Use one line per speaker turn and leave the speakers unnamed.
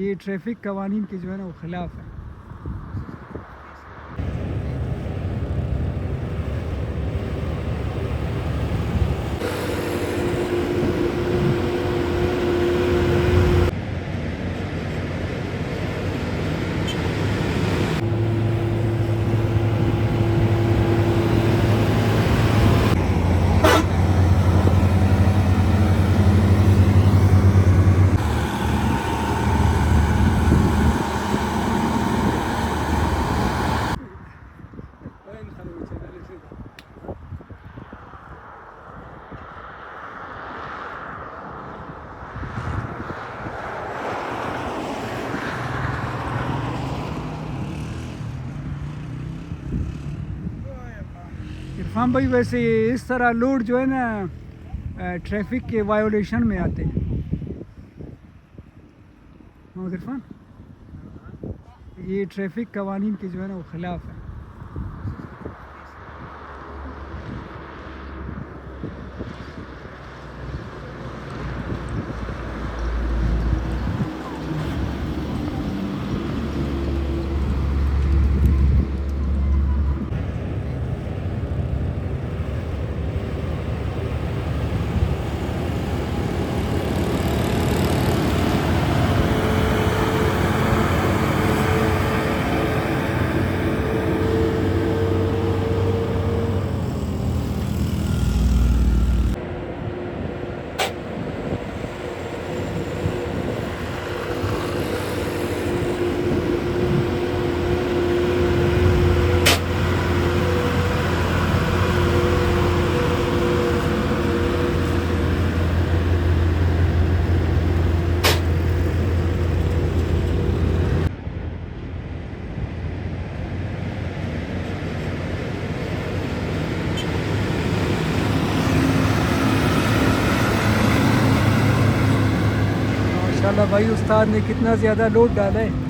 ये ट्रैफिक कवानीन के जो है ना वो ख़िलाफ़ है। इरफान भाई, वैसे इस तरह लोड जो है ना ट्रैफिक के वायोलेशन में आते हैं। मोहम्मद इरफान, ये ट्रैफिक कवानीन के जो है ना वो ख़िलाफ़ है। माशाल्लाह भाई, उस्ताद ने कितना ज़्यादा लोड डाला है।